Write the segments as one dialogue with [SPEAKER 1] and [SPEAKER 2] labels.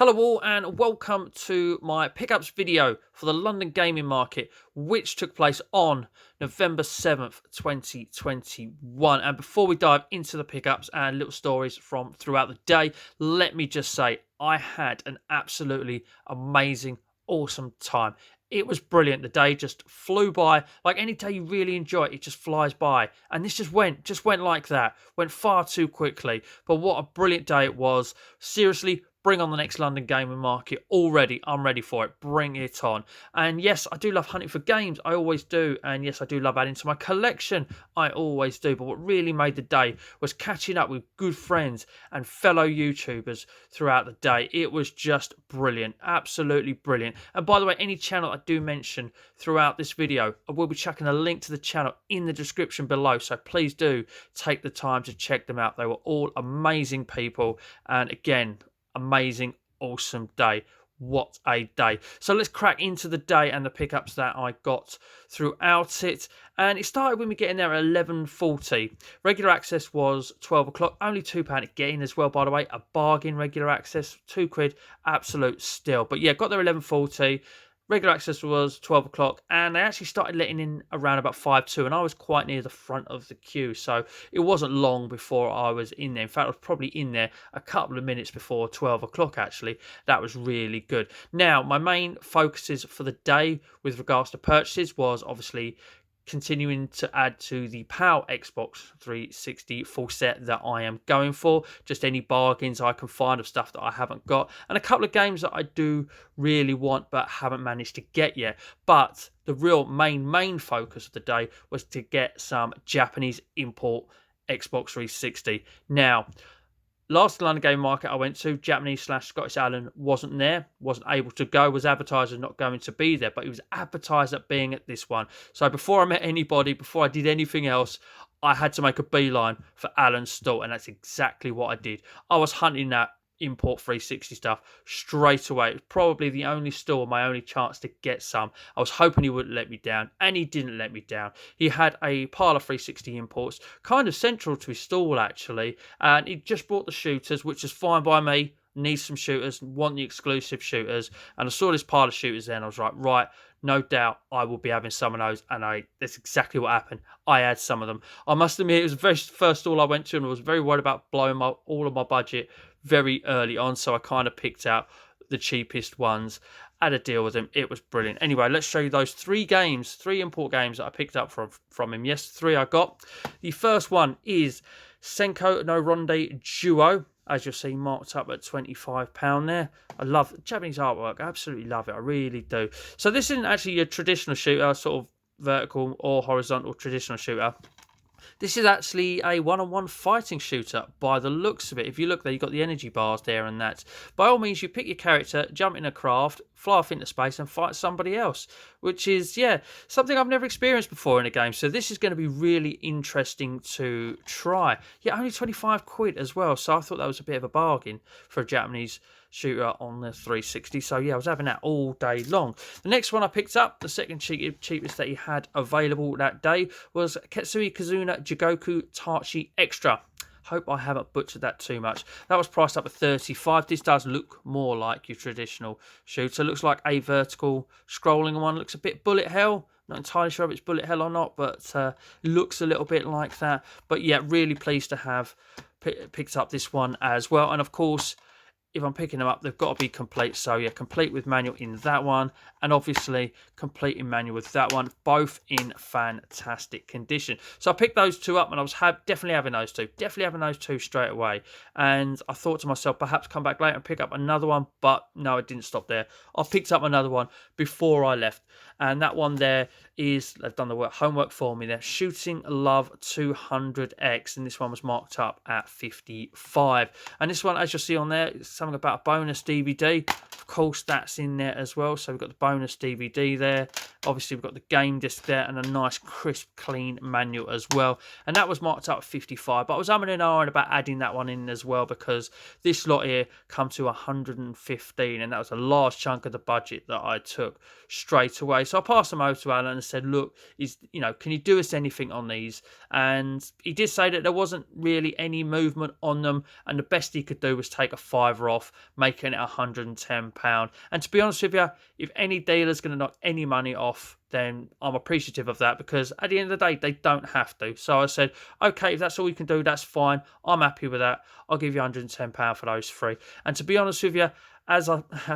[SPEAKER 1] Hello all and welcome to my pickups video for the London gaming market, which took place on November 7th, 2021. And before we dive into the pickups and little stories from throughout the day, let me just say I had an absolutely amazing, awesome time. It was brilliant. The day just flew by. Like any day you really enjoy it, it just flies by. And this just went like that. Went far too quickly. But what a brilliant day it was. Seriously, bring on the next London gaming market already. I'm ready for it. Bring it on. And yes, I do love hunting for games. I always do. And yes, I do love adding to my collection. I always do. But what really made the day was catching up with good friends and fellow YouTubers throughout the day. It was just brilliant. Absolutely brilliant. And by the way, any channel I do mention throughout this video, I will be chucking a link to the channel in the description below. So please do take the time to check them out. They were all amazing people. And again, amazing, awesome day. What a day. So let's crack into the day and the pickups that I got throughout it. And it started with me getting there at 11:40. Regular access was 12 o'clock. Only £2 to get in as well, by the way. A bargain regular access. £2. Absolute steal. But yeah, got there 11:40. Regular access was 12 o'clock, and they actually started letting in around about 5:02, and I was quite near the front of the queue, so it wasn't long before I was in there. In fact, I was probably in there a couple of minutes before 12 o'clock, actually. That was really good. Now, my main focuses for the day with regards to purchases was obviously continuing to add to the PAL Xbox 360 full set that I am going for. Just any bargains I can find of stuff that I haven't got. And a couple of games that I do really want but haven't managed to get yet. But the real main focus of the day was to get some Japanese import Xbox 360. Now, last London game market I went to, Japanese/Scottish Allen wasn't there, wasn't able to go, was advertised as not going to be there, but he was advertised at being at this one. So before I met anybody, before I did anything else, I had to make a beeline for Allen's stall, and that's exactly what I did. I was hunting that import 360 stuff straight away. It was probably the only store, my only chance to get some. I was hoping he wouldn't let me down, and he didn't let me down. He had a pile of 360 imports, kind of central to his stall actually, and he just brought the shooters, which is fine by me. Need some shooters, want the exclusive shooters, and I saw this pile of shooters there, and I was like, right, no doubt I will be having some of those, and that's exactly what happened. I had some of them. I must admit, it was the very first stall I went to, and I was very worried about blowing all of my budget very early on, so I kind of picked out the cheapest ones, had a deal with him. It was brilliant. Anyway, let's show you those three import games that I picked up from him. Yes, three I got. The first one is Senko no Ronde Duo, as you'll see marked up at £25 there. I love Japanese artwork. I absolutely love it. I really do. So this isn't actually a traditional shooter, sort of vertical or horizontal traditional shooter. This is actually a one-on-one fighting shooter by the looks of it. If you look there, you've got the energy bars there and that. By all means, you pick your character, jump in a craft, fly off into space and fight somebody else, which is, yeah, something I've never experienced before in a game. So this is going to be really interesting to try. Yeah, only 25 quid as well. So I thought that was a bit of a bargain for a Japanese shooter on the 360. So yeah, I was having that all day long. The next one I picked up, the second cheapest that he had available that day, was Ketsui Kazuna Jigoku Tachi Extra. Hope I haven't butchered that too much. That was priced up at 35. This does look more like your traditional shooter. Looks like a vertical scrolling one. Looks a bit bullet hell. Not entirely sure if it's bullet hell or not, but looks a little bit like that. But yeah, really pleased to have picked up this one as well. And of course, if I'm picking them up, they've got to be complete. So yeah, complete with manual in that one, and obviously complete in manual with that one, both in fantastic condition. So I picked those two up, and I was definitely having those two straight away. And I thought to myself, perhaps come back later and pick up another one, but no, I didn't stop there. I picked up another one before I left, and that one there is, they've done the homework for me there, Shooting Love 200X, and this one was marked up at 55. And this one, as you'll see on there, something about a bonus DVD. Of course, that's in there as well. So we've got the bonus DVD there. Obviously, we've got the game disc there and a nice, crisp, clean manual as well. And that was marked up at 55. But I was umming and ahhing about adding that one in as well, because this lot here come to 115, and that was a large chunk of the budget that I took straight away. So I passed them over to Alan and said, look, can you do us anything on these? And he did say that there wasn't really any movement on them, and the best he could do was take a £5 off, making it £110. And to be honest with you, if any dealer's going to knock any money off, then I'm appreciative of that, because at the end of the day, they don't have to. So I said, okay, if that's all you can do, that's fine. I'm happy with that. I'll give you £110 for those three. And to be honest with you, as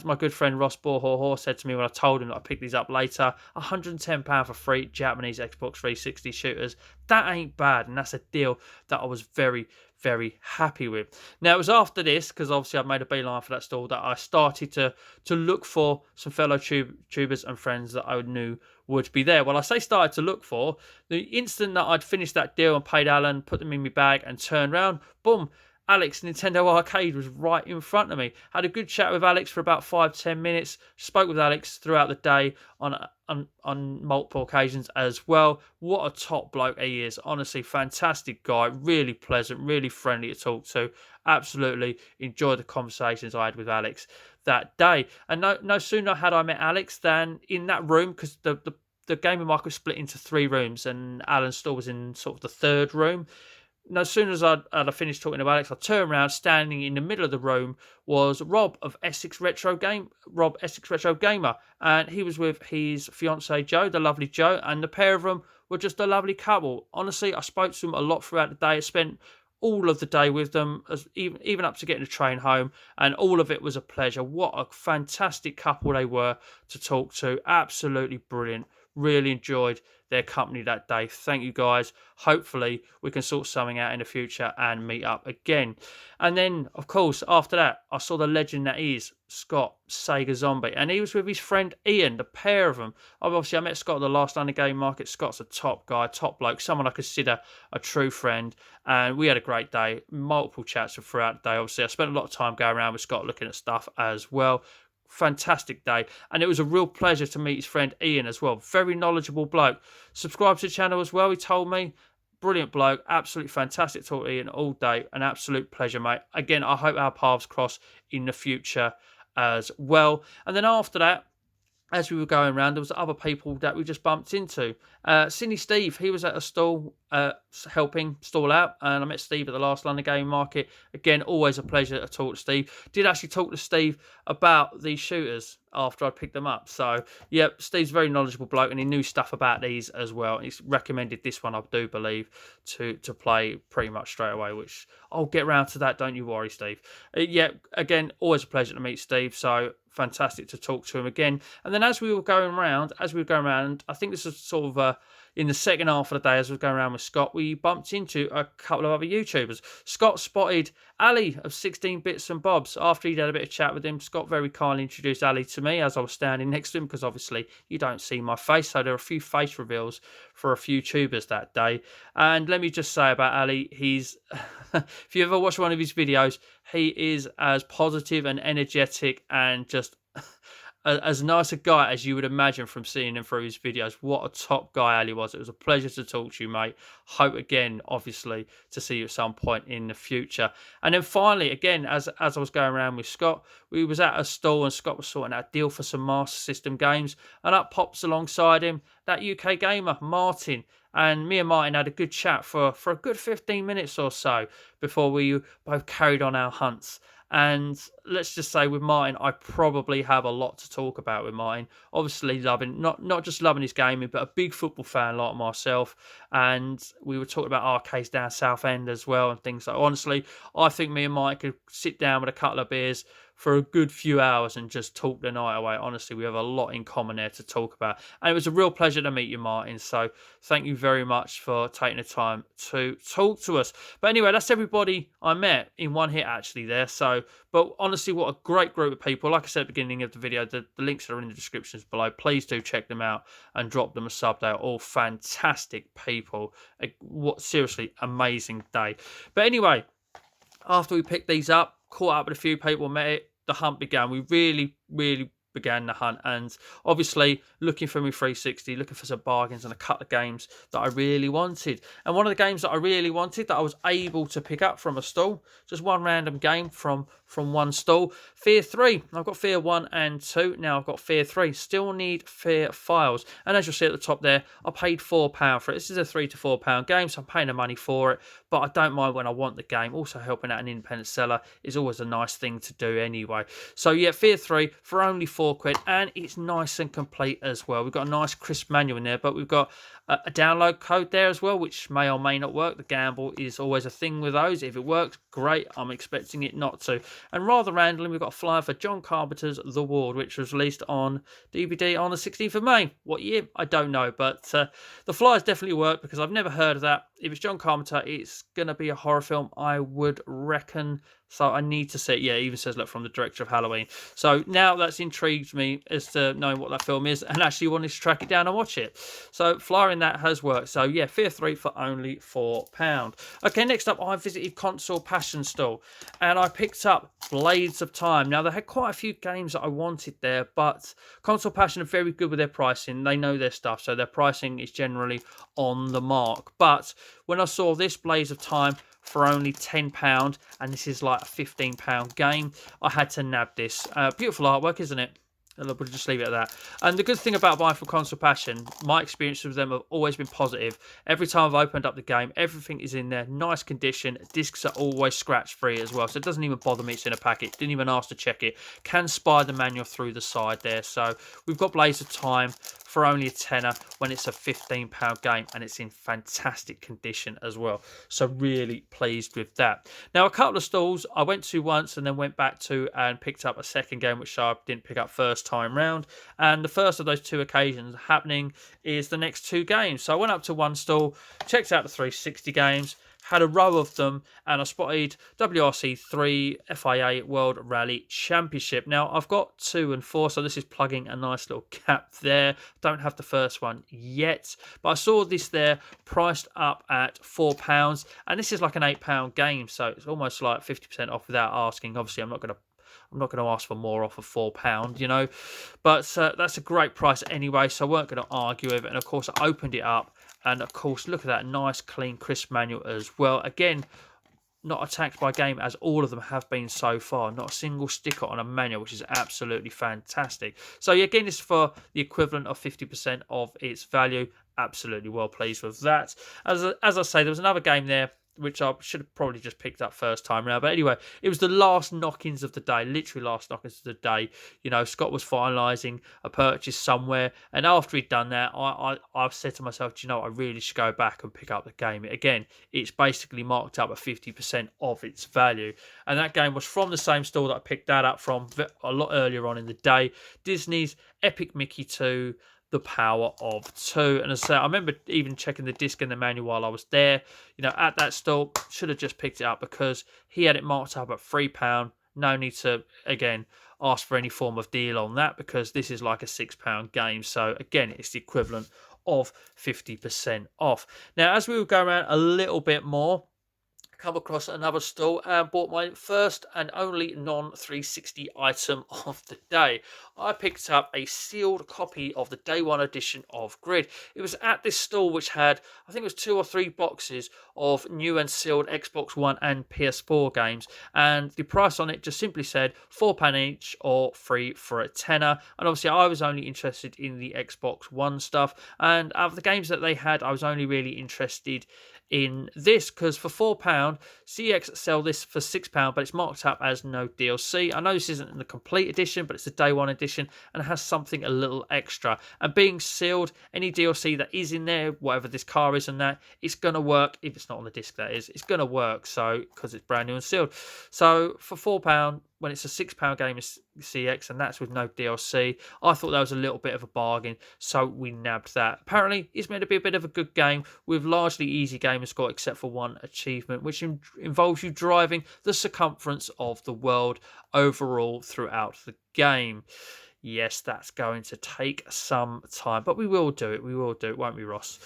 [SPEAKER 1] my good friend Ross Borhor said to me when I told him that I picked these up later, £110 for 3 Japanese Xbox 360 shooters, that ain't bad, and that's a deal that I was very, very happy with. Now, it was after this, because obviously I've made a beeline for that store, that I started to look for some fellow tubers and friends that I knew would be there. Well, I say started to look for, the instant that I'd finished that deal and paid Alan, put them in my bag and turned around, boom, Alex Nintendo Arcade was right in front of me. Had a good chat with Alex for about 5-10 minutes. Spoke with Alex throughout the day on multiple occasions as well. What a top bloke he is. Honestly, fantastic guy. Really pleasant, really friendly to talk to. Absolutely enjoyed the conversations I had with Alex that day. And no sooner had I met Alex than in that room, because the gaming market was split into 3 rooms and Alan's store was in sort of the 3rd room. No sooner as I'd finished talking to Alex, I turned around. Standing in the middle of the room was Rob Essex Retro Gamer, and he was with his fiancée Jo, the lovely Jo, and the pair of them were just a lovely couple. Honestly, I spoke to them a lot throughout the day. I spent all of the day with them, even up to getting the train home, and all of it was a pleasure. What a fantastic couple they were to talk to. Absolutely brilliant. Really enjoyed their company that day. Thank you, guys. Hopefully we can sort something out in the future and meet up again. And then, of course, after that, I saw the legend that is Scott, Sega Zombie, and he was with his friend Ian, the pair of them. Obviously, I met Scott at the last London Game Market. Scott's a top guy, top bloke, someone I consider a true friend, and we had a great day. Multiple chats throughout the day. Obviously, I spent a lot of time going around with Scott looking at stuff as well. Fantastic day, and it was a real pleasure to meet his friend Ian as well. Very knowledgeable bloke. Subscribe to the channel as well, he told me. Brilliant bloke, absolutely fantastic to talk to Ian all day. An absolute pleasure, mate. Again, I hope our paths cross in the future as well. And then after that, as we were going around, there was other people that we just bumped into. Sinisteve, he was at a stall helping stall out, and I met Steve at the last London Game Market. Again, always a pleasure to talk to Steve. Did actually talk to Steve about these shooters after I picked them up. So, yeah, Steve's a very knowledgeable bloke, and he knew stuff about these as well. He's recommended this one, I do believe, to play pretty much straight away, which I'll get round to that, don't you worry, Steve. Yeah, again, always a pleasure to meet Steve, so fantastic to talk to him again. And then as we were going around, I think this was sort of in the second half of the day, as we were going around with Scott, we bumped into a couple of other YouTubers. Scott spotted Ali of 16 Bits and Bobs. After he'd had a bit of chat with him, Scott very kindly introduced Ali to me as I was standing next to him, because obviously you don't see my face, so there are a few face reveals for a few tubers that day. And let me just say about Ali, he's if you ever watch one of his videos, he is as positive and energetic and just as nice a guy as you would imagine from seeing him through his videos. What a top guy Ali was. It was a pleasure to talk to you, mate. Hope again, obviously, to see you at some point in the future. And then finally, again, as I was going around with Scott, we was at a stall and Scott was sorting out a deal for some Master System games, and up pops alongside him that UK gamer, Martin. And me and Martin had a good chat for a good 15 minutes or so before we both carried on our hunts. And let's just say with Martin, I probably have a lot to talk about with Martin. Obviously loving, not just loving his gaming, but a big football fan like myself. And we were talking about arcades down Southend as well and things like. Honestly, I think me and Martin could sit down with a couple of beers for a good few hours and just talk the night away. Honestly, we have a lot in common there to talk about. And it was a real pleasure to meet you, Martin. So thank you very much for taking the time to talk to us. But anyway, that's everybody I met in one hit actually there. So, but honestly, what a great group of people. Like I said at the beginning of the video, the links are in the descriptions below. Please do check them out and drop them a sub. They are all fantastic people. What seriously amazing day. But anyway, after we picked these up, caught up with a few people, met it, the hunt began. We really began the hunt, and obviously looking for me 360, looking for some bargains and a couple of games that I really wanted. And one of the games that I really wanted that I was able to pick up from a stall, just one random game from one stall, Fear 3. I've got Fear 1 and 2, now I've got Fear 3. Still need Fear files, and as you'll see at the top there, I paid £4 for it. This is a £3 to £4 game, so I'm paying the money for it, but I don't mind when I want the game. Also helping out an independent seller is always a nice thing to do anyway. So yeah, Fear 3 for only £4, and it's nice and complete as well. We've got a nice crisp manual in there, but we've got a download code there as well, which may or may not work. The gamble is always a thing with those. If it works, great. I'm expecting it not to. And rather randomly, we've got a flyer for John Carpenter's The Ward, which was released on DVD on the 16th of May. What year? I don't know, but the flyers definitely work because I've never heard of that. If it's John Carpenter, it's going to be a horror film, I would reckon. So I need to see it. Yeah, it even says, look, from the director of Halloween. So now that's intrigued me as to knowing what that film is and actually wanting to track it down and watch it. So flyer in that has worked. So yeah, Fear 3 for only £4. Okay, next up, I visited Console Passion Stall and I picked up Blades of Time. Now, they had quite a few games that I wanted there, but Console Passion are very good with their pricing. They know their stuff, so their pricing is generally on the mark. But when I saw this Blades of Time for only £10, and this is like a £15 game, I had to nab this. Beautiful artwork, isn't it? We'll just leave it at that. And the good thing about buying from Console Passion, my experience with them have always been positive. Every time I've opened up the game, everything is in there, nice condition. Discs are always scratch free as well, so it doesn't even bother me it's in a packet. Didn't even ask to check it. Can spy the manual through the side there. So we've got Blades of Time for only a tenner when it's a £15 game, and it's in fantastic condition as well. So really pleased with that. Now, a couple of stalls I went to once and then went back to and picked up a second game, which I didn't pick up first time round. And the first of those two occasions happening is the next two games. So I went up to one stall, checked out the 360 games, had a row of them, and I spotted WRC3 FIA World Rally Championship. Now, I've got 2 and 4, so this is plugging a nice little gap there. Don't have the first one yet, but I saw this there priced up at £4, and this is like an £8 game, so it's almost like 50% off without asking. Obviously, I'm not going to ask for more off of £4, you know, but that's a great price anyway, so I weren't going to argue with it. And of course, I opened it up, and of course, look at that nice, clean, crisp manual as well. Again, not attacked by game as all of them have been so far. Not a single sticker on a manual, which is absolutely fantastic. So yeah, again, it's for the equivalent of 50% of its value. Absolutely well pleased with that. As I say, there was another game there which I should have probably just picked up first time round. But anyway, it was the last knock-ins of the day, literally last knock-ins of the day. You know, Scott was finalising a purchase somewhere, and after he'd done that, I've said to myself, do you know, I really should go back and pick up the game. Again, it's basically marked up at 50% of its value. And that game was from the same store that I picked that up from a lot earlier on in the day. Disney's Epic Mickey 2, The Power of Two. And as I say, I remember even checking the disc and the manual while I was there. You know, at that store, should have just picked it up because he had it marked up at £3. No need to, again, ask for any form of deal on that because this is like a £6 game. So again, it's the equivalent of 50% off. Now, as we will go around a little bit more, come across another stall and bought my first and only non-360 item of the day. I picked up a sealed copy of the Day 1 edition of Grid. It was at this stall which had, I think it was 2 or 3 boxes of new and sealed Xbox One and PS4 games, and the price on it just simply said £4 each or free for a tenner. And obviously I was only interested in the Xbox One stuff, and out of the games that they had, I was only really interested in this because for £4, CX sell this for £6, but it's marked up as no DLC. I know this isn't in the complete edition, but it's the Day 1 edition and it has something a little extra. And being sealed, any DLC that is in there, whatever this car is and that, it's going to work. If it's not on the disc, that is, it's going to work. So because it's brand new and sealed. So for £4, when it's a £6 game of CX and that's with no DLC, I thought that was a little bit of a bargain, so we nabbed that. Apparently, it's meant to be a bit of a good game with largely easy gamer score except for one achievement, which involves you driving the circumference of the world overall throughout the game. Yes, that's going to take some time, but we will do it. We will do it, won't we, Ross?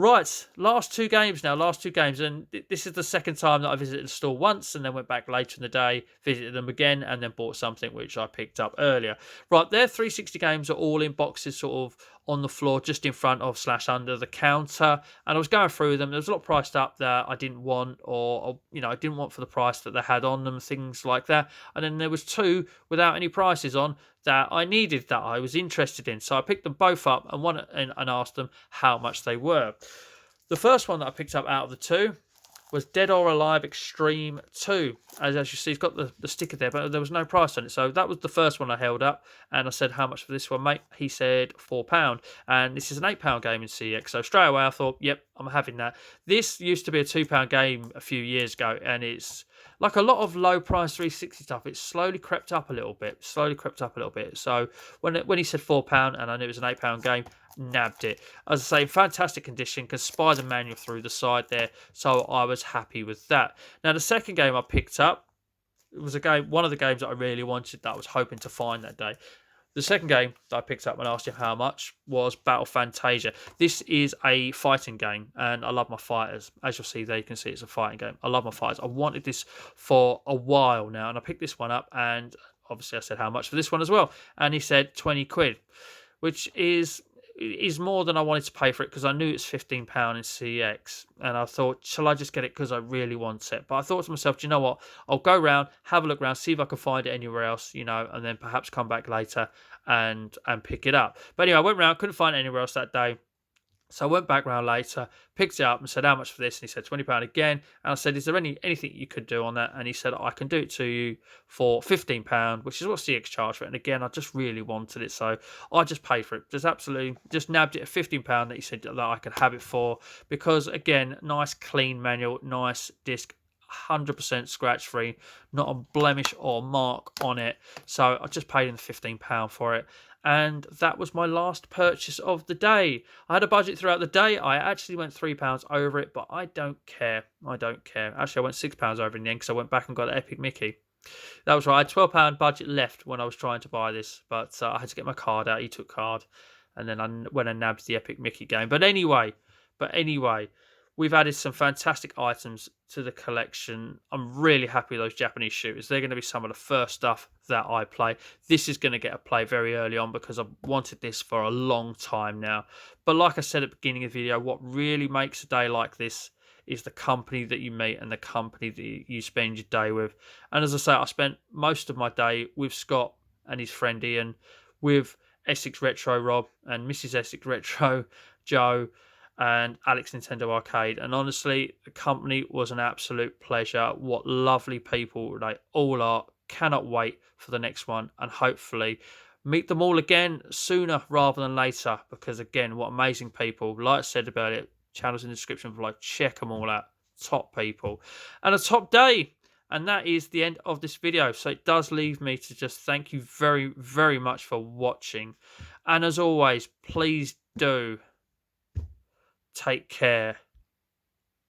[SPEAKER 1] Right, last two games now, last two games, and this is the second time that I visited the store once and then went back later in the day, visited them again, and then bought something which I picked up earlier. Right, their 360 games are all in boxes sort of on the floor, just in front of / under the counter, and I was going through them. There was a lot priced up that I didn't want, or I didn't want for the price that they had on them, things like that. And then there was two without any prices on that I needed, that I was interested in. So I picked them both up and asked them how much they were. The first one that I picked up out of the two was Dead or Alive Extreme 2. As you see, it's got the sticker there, but there was no price on it. So that was the first one I held up, and I said, how much for this one, mate? He said £4. And this is an £8 game in CX. So straight away I thought, yep, I'm having that. This used to be a £2 game a few years ago, and it's like a lot of low price 360 stuff. It's slowly crept up a little bit. So when he said £4 and I knew it was an £8 game, nabbed it. As I say, fantastic condition, can spy the manual through the side there, so I was happy with that. Now the second game I picked up, it was one of the games that I really wanted, that I was hoping to find that day. The second game that I picked up and asked him how much was Battle Fantasia. This is a fighting game, and I love my fighters. As you'll see there, you can see it's a fighting game. I love my fighters. I wanted this for a while now, and I picked this one up, and obviously I said how much for this one as well, and he said 20 quid, which is more than I wanted to pay for it, because I knew it's £15 in CX, and I thought, shall I just get it because I really want it? But I thought to myself, do you know what? I'll go round, have a look around, see if I can find it anywhere else, and then perhaps come back later and pick it up. But anyway, I went round, couldn't find it anywhere else that day. So I went back round later, picked it up and said, how much for this? And he said, £20 again. And I said, is there anything you could do on that? And he said, I can do it to you for £15, which is what CX charged for it. And again, I just really wanted it, so I just paid for it. Just nabbed it at £15 that he said that I could have it for. Because again, nice clean manual, nice disc, 100% scratch free, not a blemish or mark on it. So I just paid him the £15 for it. And that was my last purchase of the day. I had a budget throughout the day. I actually went £3 over it, but I don't care. Actually, I went £6 over in the end, because I went back and got an Epic Mickey. That was right. I had £12 budget left when I was trying to buy this, but I had to get my card out. He took card, and then I went and nabbed the Epic Mickey game. But anyway, we've added some fantastic items to the collection. I'm really happy with those Japanese shooters. They're going to be some of the first stuff that I play. This is going to get a play very early on, because I've wanted this for a long time now. But like I said at the beginning of the video, what really makes a day like this is the company that you meet and the company that you spend your day with. And as I say, I spent most of my day with Scott and his friend Ian, with Essex Retro Rob and Mrs. Essex Retro Joe, and Alex Nintendo Arcade. And honestly, the company was an absolute pleasure. What lovely people they all are. Cannot wait for the next one, and hopefully meet them all again sooner rather than later, because again, what amazing people. Like I said about it, channels in the description below, check them all out. Top people. And a top day. And that is the end of this video. So it does leave me to just thank you very, very much for watching. And as always, please do take care